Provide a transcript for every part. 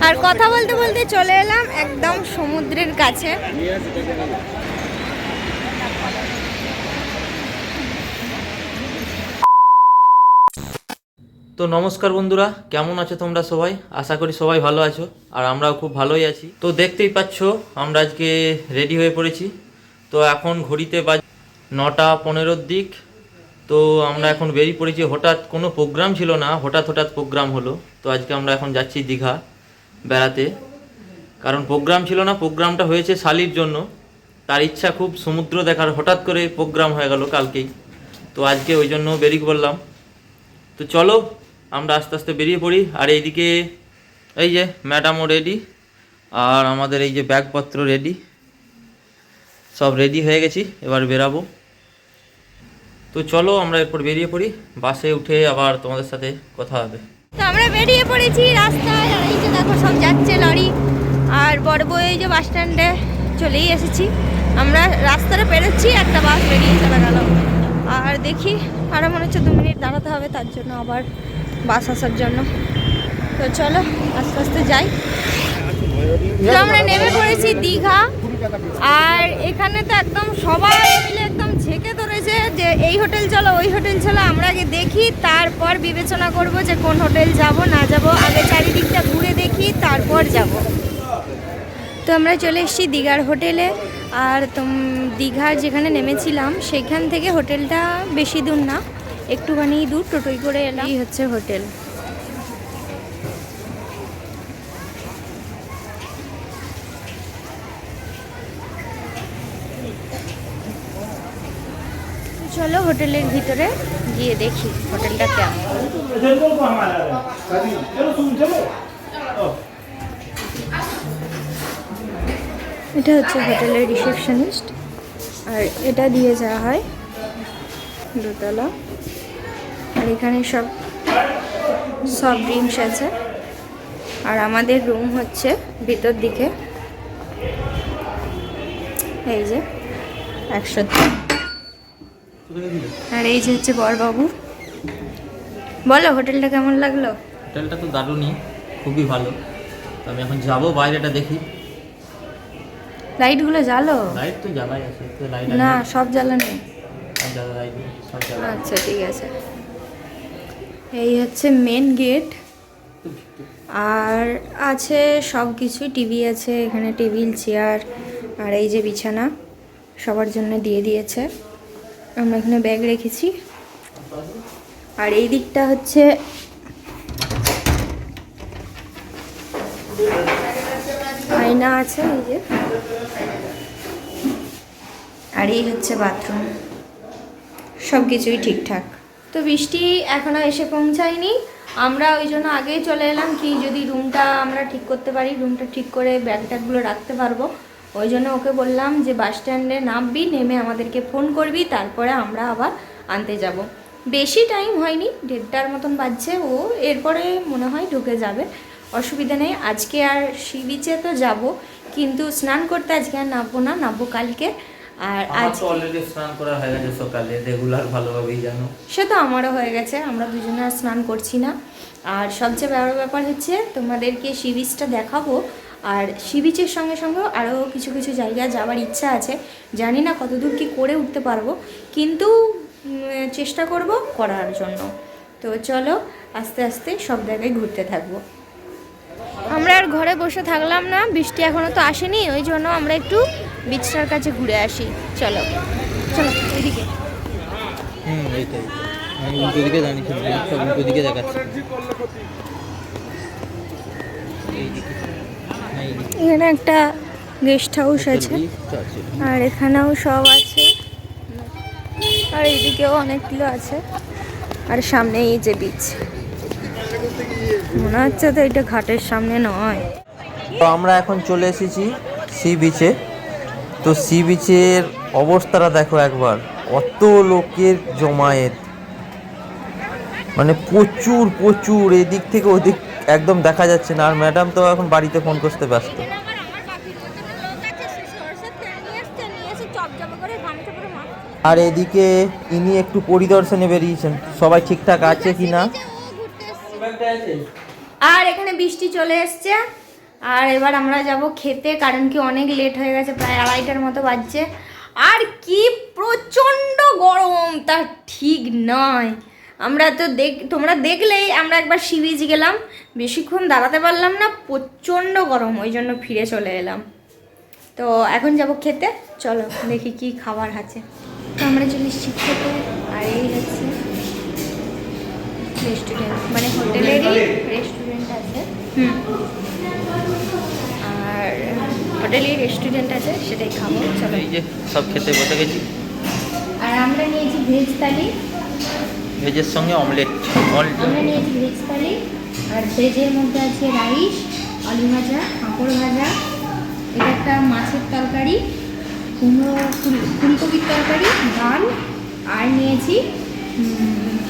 আর কথা বলতে বলতে চলে এলাম একদম সমুদ্রের কাছে। তো নমস্কার বন্ধুরা, কেমন আছো তোমরা সবাই? আশা করি সবাই ভালো আছো, আর আমরাও খুব ভালোই আছি। তো দেখতেই পাচ্ছ আমরা আজকে রেডি হয়ে পড়েছি। তো এখন ঘড়িতে বাজে 9:15 দিক। তো আমরা এখন বেরিয়ে পড়েছি। হঠাৎ কোনো প্রোগ্রাম ছিল না, হঠাৎ প্রোগ্রাম হলো। তো আজকে আমরা এখন যাচ্ছি দীঘা বেড়াতে। কারণ প্রোগ্রাম ছিল না, প্রোগ্রামটা হয়েছে শালির জন্য। তার ইচ্ছা খুব সমুদ্র দেখার, হঠাৎ করে প্রোগ্রাম হয়ে গেল কালকেই। তো আজকে ওই জন্য বেরিয়ে পড়লাম। তো চলো আমরা আস্তে আস্তে বেরিয়ে পড়ি। আর এইদিকে এই যে ম্যাডামও রেডি, আর আমাদের এই যে ব্যাগপত্র রেডি, সব রেডি হয়ে গেছি, এবার বেরাবো। তো চলো আমরা এরপর বেরিয়ে পড়ি, বাসে উঠে আবার তোমাদের সাথে কথা হবে। তো আমরা বেরিয়ে পড়েছি রাস্তায়, আর এই যে দেখো সব যাচ্ছে লরি। আর বড় বউ এই যে বাস স্ট্যান্ডে চলেই এসেছি। আমরা রাস্তাটা পেরোচ্ছি, একটা বাস বেরিয়ে চলে গেল। আর দেখি আরও মনে হচ্ছে 2 মিনিট দাঁড়াতে হবে, তার জন্য আবার বাস আসার জন্য। তো চলো আস্তে আস্তে যাই। তো আমরা নেমে পড়েছি দীঘা। আর এখানে তো একদম সবাই মিলে একদম ঝেঁকে ধরেছে যে এই হোটেল চলো ওই হোটেল চলো। আমরা আগে দেখি, তারপর বিবেচনা করব যে কোন হোটেল যাব না যাব। আগে চারিদিকটা ঘুরে দেখি, তারপর যাব। তো আমরা চলে এসেছি দীঘার হোটেলে। আর দীঘার যেখানে নেমেছিলাম সেখান থেকে হোটেলটা বেশি দূর না, একটুখানি দূর, টোটোই করে এলাম। এই হচ্ছে হোটেল। চলো হোটেলের ভিতরে গিয়ে দেখি হোটেলটা কেমন। এটা হচ্ছে হোটেলের রিসেপশনিস্ট, আর এটা দিয়ে যাওয়া হয় দোতলা। আর এখানে সব ড্রিঙ্কস আছে। আর আমাদের রুম হচ্ছে ভিতর দিকে, এই যে 103। আর এই যে হচ্ছে বরবাবু। বলো হোটেলটা কেমন লাগলো? হোটেলটা তো দারুণই, খুবই ভালো। তো আমি এখন যাবো, বাইরেটা দেখি। লাইটগুলো জ্বালো। লাইট তো জ্বালাই আছে, তো লাইট না সব জ্বালানো। আচ্ছা ঠিক আছে। এই হচ্ছে মেন গেট। আর আছে সব কিছু, টিভি আছে এখানে, টেবিল চেয়ার। আর এই যে বিছানা সবার জন্য দিয়ে দিয়েছে। আমরা এখানে ব্যাগ রেখেছি। আর এই দিকটা হচ্ছে আয়না আছে, এই যে। আর এই হচ্ছে বাথরুম, সব কিছুই ঠিকঠাক। তো বৃষ্টি এখনো এসে পৌঁছায়নি। আমরা ওই জন্য আগেই চলে এলাম, কি যদি রুমটা আমরা ঠিক করতে পারি, রুমটা ঠিক করে ব্যাগ ট্যাগগুলো রাখতে পারবো। ওই জন্য ওকে বললাম যে বাস স্ট্যান্ডে নামবি, নেমে আমাদেরকে ফোন করবি, তারপরে আমরা আবার আনতে যাব। বেশি টাইম হয়নি, 1:30টার মতন বাজছে। ও এরপরে মনে হয় ঢুকে যাবে, অসুবিধা নেই। আজকে আর সি বিচে তো যাব, কিন্তু স্নান করতে আজকে আর নামবো না, নামবো কালকে। আর আজ অলরেডি স্নান করা হয়ে গেছে সকালে, রেগুলার ভালোভাবেই জানো। সে তো আমারও হয়ে গেছে, আমরা দুজনে আর স্নান করছি না। আর সবচেয়ে বড় ব্যাপার হচ্ছে তোমাদেরকে সি বিচটা দেখাবো। আর সি বিচের সঙ্গে সঙ্গে আরও কিছু কিছু জায়গা যাওয়ার ইচ্ছা আছে। জানি না কতদূর কি করে উঠতে পারবো, কিন্তু চেষ্টা করব করার জন্য। তো চলো আস্তে আস্তে সব জায়গায় ঘুরতে থাকবো। আমরা আর ঘরে বসে থাকলাম না, বৃষ্টি এখনও তো আসেনি, ওই জন্য আমরা একটু বিচটার কাছে ঘুরে আসি। চলো চলো এদিকে। এইটাই আমি উল্টো দিকে জানিয়েছি, উল্টো দিকে দেখাচ্ছি। এখানে একটা গেস্ট হাউস আছে, আর এখানেও সব আছে। আর এইদিকেও অনেকগুলো আছে। আর সামনে এই যে বিচ, মনে হচ্ছে তো এটা ঘাটের সামনে নয়। তো আমরা এখন চলে এসেছি সি বিচে। তো সি বিচের অবস্থাটা দেখো একবার, কত লোকের জমায়েত, মানে প্রচুর প্রচুর, এদিক থেকে ওদিক একদম দেখা যাচ্ছে না। আর ম্যাডাম তো এখন বাড়িতে ফোন করতে ব্যস্ত। আর এদিকে ইনি একটু পরিদর্শনে বেরিয়েছেন, সবাই ঠিকঠাক আছে কি না। আর এখানে বৃষ্টি চলে এসছে। আর এবার আমরা যাব খেতে, কারণ কি অনেক লেট হয়ে গেছে, প্রায় 2:30টার মতো বাজছে। আর কি প্রচণ্ড গরম, তা ঠিক নয়। আমরা তো তোমরা দেখলেই আমরা একবার সি বিচ গেলাম, বেশিক্ষণ দাঁড়াতে পারলাম না, প্রচণ্ড গরম, ওই জন্য ফিরে চলে এলাম। তো এখন যাব খেতে, চলো দেখি কি খাবার আছে। তো আমরা চলে এসেছি খেতে, আর এই হচ্ছে রেস্টুরেন্ট, মানে হোটেলেরই রেস্টুরেন্ট আছে। আর হোটেলেই রেস্টুরেন্ট আছে, সেটাই খাবো, চলো। এই যে সব খেতে বসে গেছি। আর আমরা নিয়েছি ভেজ থালি, ভেজের সঙ্গে অমলেট। আমরা নিয়েছি ভেজ থালি, আর ভেজের মধ্যে আছে রাইস, আলু ভাজা, পাঁপড় ভাজা, এটা একটা মাছের তরকারি, ফুলকপির তরকারি, ডাল, আর নিয়েছি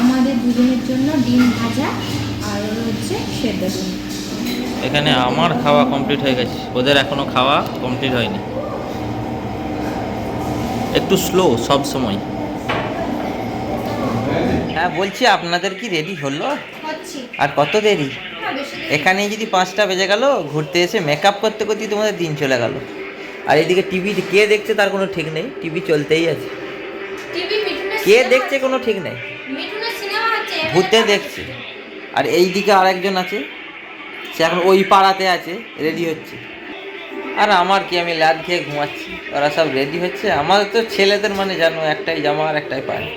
আমাদের দুজনের জন্য ডিম ভাজা, আর হচ্ছে সেদ্ধ ডিম। এখানে আমার খাওয়া কমপ্লিট হয়ে গেছে, ওদের এখনো খাওয়া কমপ্লিট হয়নি, একটু স্লো সব সময়। হ্যাঁ বলছি, আপনাদের কি রেডি হলো? আর কত দেরি? এখানে যদি 5টা বেজে গেল, ঘুরতে এসে মেকআপ করতে করতেই তোমাদের দিন চলে গেল। আর এদিকে টিভি কে দেখছে তার কোনো ঠিক নেই, টিভি চলতেই আছে। কে দেখছে কোনো ঠিক নেই, ঘুরতে দেখছে। আর এই দিকে আরেকজন আছে, সে এখন ওই পাড়াতে আছে, রেডি হচ্ছে। আর আমার কি, আমি লাদ খেয়ে ঘুমাচ্ছি, ওরা সব রেডি হচ্ছে। আমাদের তো ছেলেদের মানে জানো, একটাই জামা আর একটাই প্যান্ট,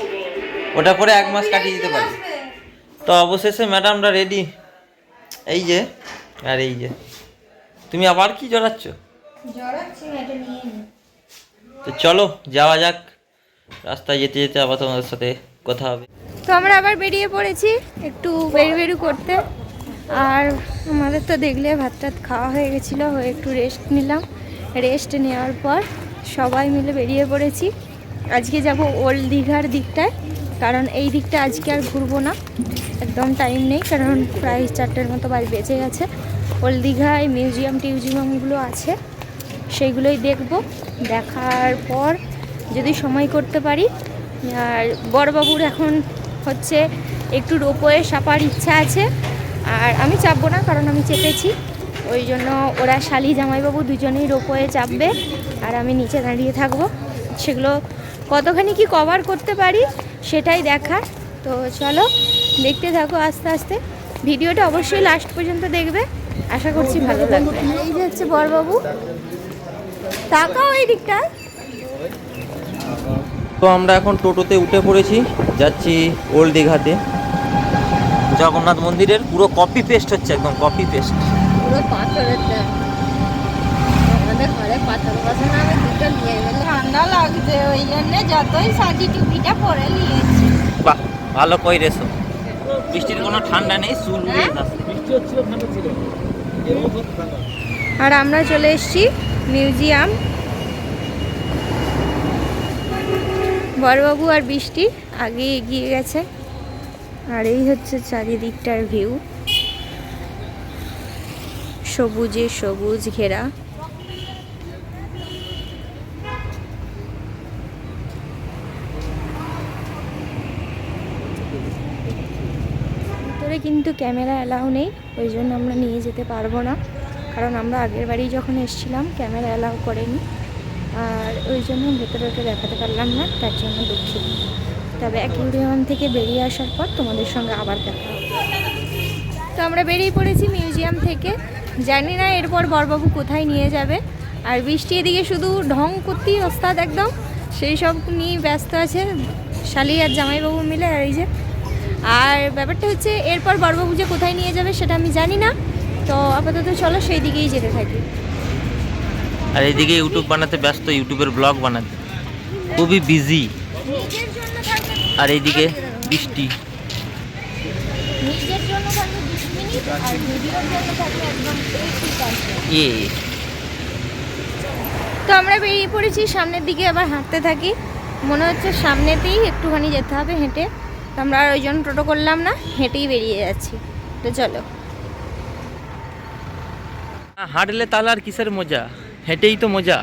ওটা পরে 1 মাস কাটিয়ে দিতে পারি। তো অবশেষে ম্যাডামরা রেডি, এই যে। আর এই যে তুমি আবার কি জড়াচ্ছ? তো চলো যাওয়া যাক, রাস্তায় যেতে যেতে আবার তোমাদের সাথে কথা হবে। তো আমরা আবার বেরিয়ে পড়েছি একটু বেরু করতে। আর আমাদের তো দেখলে ভাত টাত খাওয়া হয়ে গেছিলো, হয়ে একটু রেস্ট নিলাম। রেস্ট নেওয়ার পর সবাই মিলে বেরিয়ে পড়েছি। আজকে যাব ওল্ড দীঘার দিকটায়, কারণ এই দিকটা আজকে আর ঘুরবো না, একদম টাইম নেই, কারণ প্রায় 4টের মতো বেজে গেছে। ওল্ড দীঘায় টিউজিয়ামগুলো আছে, সেইগুলোই দেখব। দেখার পর যদি সময় করতে পারি, আর বড়বাবুর এখন হচ্ছে একটু রোপওয়ে চাপার ইচ্ছা আছে, আর আমি চাপবো না, কারণ আমি চেপেছি। ওই জন্য ওরা শালি জামাইবাবু দুজনেই রোপওয়ে চাপবে, আর আমি নিচে দাঁড়িয়ে থাকবো। সেগুলো কতখানি কি কভার করতে পারি সেটাই দেখার। তো চলো দেখতে থাকো আস্তে আস্তে, ভিডিওটা অবশ্যই লাস্ট পর্যন্ত দেখবে, আশা করছি ভালো লাগবে। এই যে হচ্ছে বড়বাবু, তাকাও এই দিকটা। তো আমরা এখন টোটোতে উঠে পড়েছি, যাচ্ছি ওল্ড দীঘাতে। জগন্নাথ মন্দিরের পুরো কপি পেস্ট হচ্ছে, একদম কপি পেস্ট। পুরো পাথরের দাম, আমাদের ঘরে পাথর বসে না, আমি দুটো নিয়ে গেলে ঠান্ডা লাগছে, ওই জন্য যতই সাজি টুপিটা পরে নিয়েছি। বাহ, ভালো কই রেছো, বৃষ্টির কোনো ঠান্ডা নেই, চুল উড়ে যাচ্ছে। বৃষ্টি হচ্ছিল, ঠান্ডা ছিল। আর আমরা চলে এসেছি মিউজিয়াম। বড়বাবু আর বৃষ্টি আগে এগিয়ে গেছে, আর এই হচ্ছে চারিদিকটার ভিউ, সবুজে সবুজ ঘেরা। ভিতরে কিন্তু ক্যামেরা অ্যালাউ নেই, ওই জন্য আমরা নিয়ে যেতে পারবো না, কারণ আমরা আগের বাড়ি যখন এসেছিলাম ক্যামেরা অ্যালাউ করেনি, আর ওই জন্য ভেতরে ওটা দেখাতে পারলাম না, তার জন্য দুঃখিত। তবে অ্যাকুয়ারিয়াম থেকে বেরিয়ে আসার পর তোমাদের সঙ্গে আবার দেখা হবে। তো আমরা বেরিয়ে পড়েছি মিউজিয়াম থেকে, জানি না এরপর বড়বাবু কোথায় নিয়ে যাবে। আর বৃষ্টি এদিকে শুধু ঢং করতেই ওস্তাদ একদম, সেই সব নিয়ে ব্যস্ত আছে শালি আর জামাইবাবু মিলে। আর এই যে, আর ব্যাপারটা হচ্ছে এরপর বড়বাবু যে কোথায় নিয়ে যাবে সেটা আমি জানি না, তো আপাতত চলো সেই দিকেই যেতে থাকি। আর এইদিকে ইউটিউব বানাতে ব্যস্ত, ইউটিউবের ব্লগ বানাতে খুবই বিজি। আর এইদিকে বৃষ্টি, নিজের জন্য থাকবে 20 মিনিট, আর ভিডিওর জন্য থাকবে একদম 80%। তো আমরা বেরিয়ে পড়েছি সামনের দিকে, আবার হাঁটতে থাকি। মনে হচ্ছে সামনেতেই একটুখানি যেতে হবে হেঁটে, তো আমরা আর ওই জন্য টোটো করলাম না, হেঁটেই বেরিয়ে যাচ্ছি। তো চলো। হাঁটলে তাহলে আর কিসের মজা, হেঁটেই তো মজা।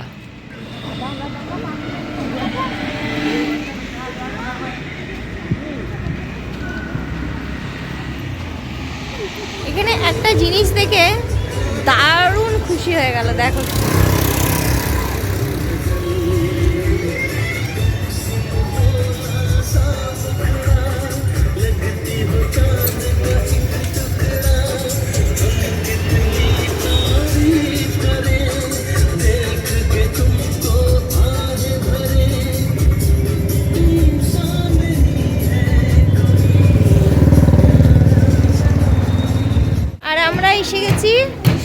এখানে একটা জিনিস দেখে দারুণ হয়ে গেল দেখো। আর আমরা এসে গেছি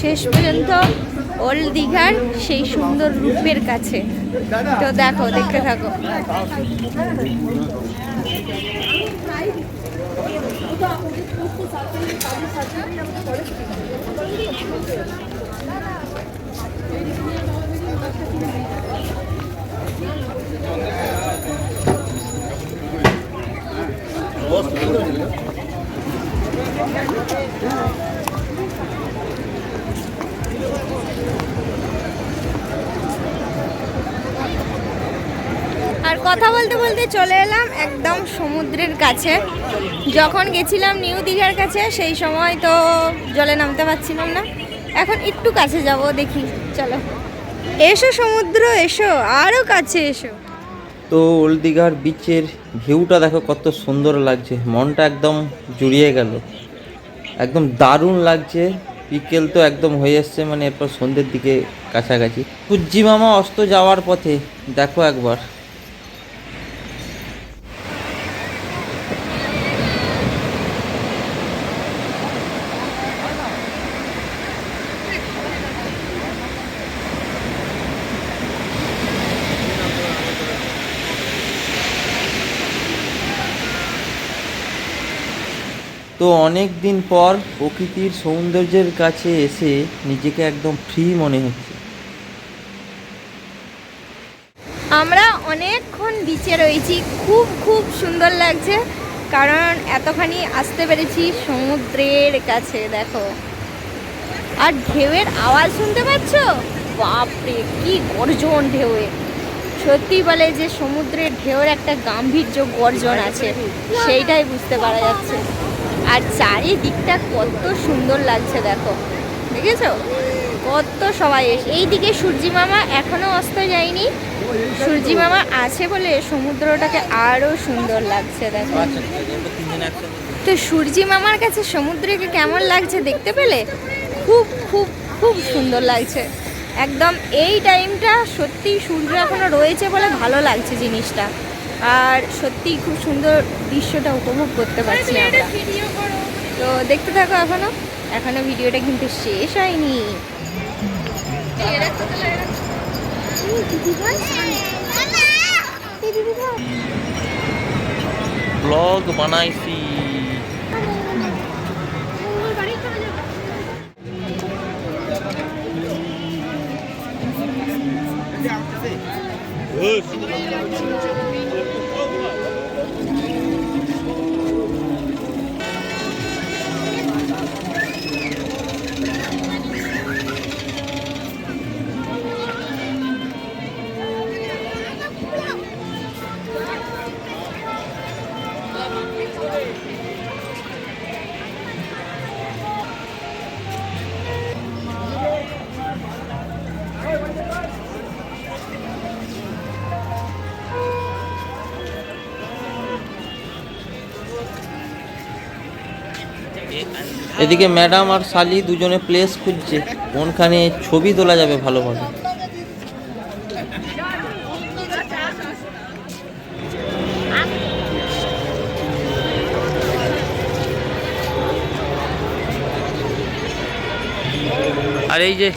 শেষ পর্যন্ত ওল্ড দীঘার সেই সুন্দর রূপের কাছে। তো দেখো, দেখতে থাকো। আর কথা বলতে বলতে চলে এলাম একদম সমুদ্রের কাছে। যখন গেছিলাম নিউ দীঘার কাছে সেই সময় তো জলে নামতে পারছিলাম না, এখন একটু কাছে যাব, দেখি। চলো, এসো সমুদ্র, এসো, আরও কাছে এসো। তো ওল্ড দীঘার বিচের ভিউটা দেখো কত সুন্দর লাগছে, মনটা একদম জুড়িয়ে গেল, একদম দারুণ লাগছে। বিকেল তো একদম হয়ে এসছে, মানে এরপর সন্ধ্যের দিকে কাছাকাছি। সূর্যি মামা অস্ত যাওয়ার পথে, দেখো একবার। তো অনেক দিন পর প্রকৃতির সৌন্দর্যের কাছে এসে নিজেকে একদম ফ্রি মনে হচ্ছে। আমরা অনেকক্ষণ বিচে রয়েছি, খুব খুব সুন্দর লাগছে, কারণ এতখানি আসতে পেরেছি সমুদ্রের কাছে। দেখো, আর ঢেউয়ের আওয়াজ শুনতে পাচ্ছ? বাপরে, কি গর্জন ঢেউয়ে! সত্যি বলে যে সমুদ্রের ঢেউয়ের একটা গাম্ভীর্য গর্জন আছে, সেইটাই বুঝতে পারা যাচ্ছে। আর চারিদিকটা কত সুন্দর লাগছে, দেখো, দেখেছো? কত সবাই এসে এইদিকে। সূর্যি মামা এখনো অস্ত যায়নি, সূর্যি মামা আছে বলে সমুদ্রটাকে আরো সুন্দর লাগছে, দেখো। তো সূর্যি মামার কাছে সমুদ্রকে কেমন লাগছে দেখতে পেলে? খুব খুব খুব সুন্দর লাগছে একদম। এই টাইমটা সত্যি সূর্য এখনো রয়েছে বলে ভালো লাগছে জিনিসটা, আর সত্যি খুব সুন্দর দৃশ্যটা উপভোগ করতে পারছি আমরা। তো দেখতে থাকো, এখনো ভিডিওটা কিন্তু শেষ হয়নি। ব্লগ বানাইছি। এদিকে ম্যাডাম আর শালি দুজনে প্লেস খুঁজছে কোনখানে ছবি তোলা যাবে ভালোভাবে। আর এই যে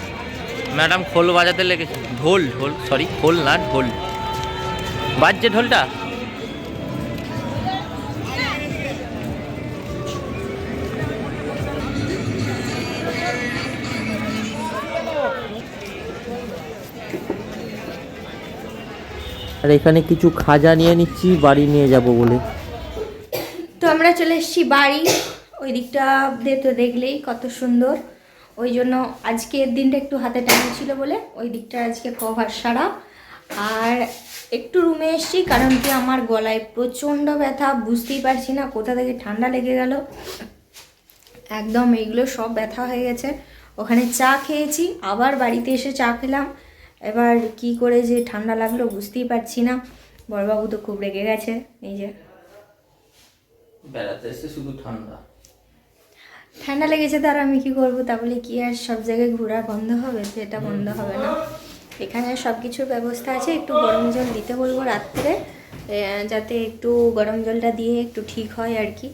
ম্যাডাম খোল বাজাতে লেগেছে, ঢোল খোল না ঢোল বাজছে, ঢোলটা। আর এখানে কিছু খাজা নিয়ে নিচ্ছি বাড়ি নিয়ে যাব বলে। তো আমরা চলে এসেছি বাড়ি। ওই দিকটা তো দেখলেই কত সুন্দর, ওই জন্য আজকের দিনটা একটু হাতে টাইম ছিল বলে ওই দিকটা আজকে কভার সারা। আর একটু রুমে এসেছি কারণ কি আমার গলায় প্রচণ্ড ব্যথা, বুঝতেই পারছি না কোথা থেকে ঠান্ডা লেগে গেল, একদম এইগুলো সব ব্যথা হয়ে গেছে। ওখানে চা খেয়েছি, আবার বাড়িতে এসে চা খেলাম। এবার কি করে যে ঠান্ডা লাগলো বুঝতেই পারছি না। বড়বাবু তো খুব রেগে গেছে। এই যে বেড়াতে এসে শুধু ঠান্ডা ঠান্ডা লেগেছে, তার আমি কি করবো? তা বলে কি আর সব জায়গায় ঘোরা বন্ধ হবে? সেটা বন্ধ হবে না। এখানে সব কিছুর ব্যবস্থা আছে। একটু গরম জল দিতে বলবো রাত্রে, যাতে একটু গরম জলটা দিয়ে একটু ঠিক হয় আর কি।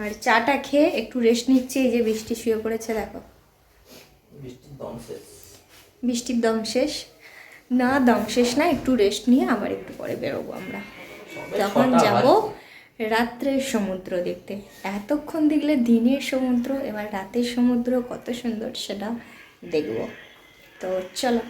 আর চাটা খেয়ে একটু রেস্ট নিচ্ছে। এই যে বৃষ্টি শুয়ে পড়েছে দেখো, বৃষ্টির দম শেষ। বৃষ্টির দম শেষ না, দম শেষ না, একটু রেস্ট নিয়ে আবার একটু পরে বেরোবো আমরা। তখন যাব রাত্রের সমুদ্র দেখতে। এতক্ষণ দেখলে দিনের সমুদ্র, এবার রাতের সমুদ্র কত সুন্দর সেটা দেখব। তো চলো।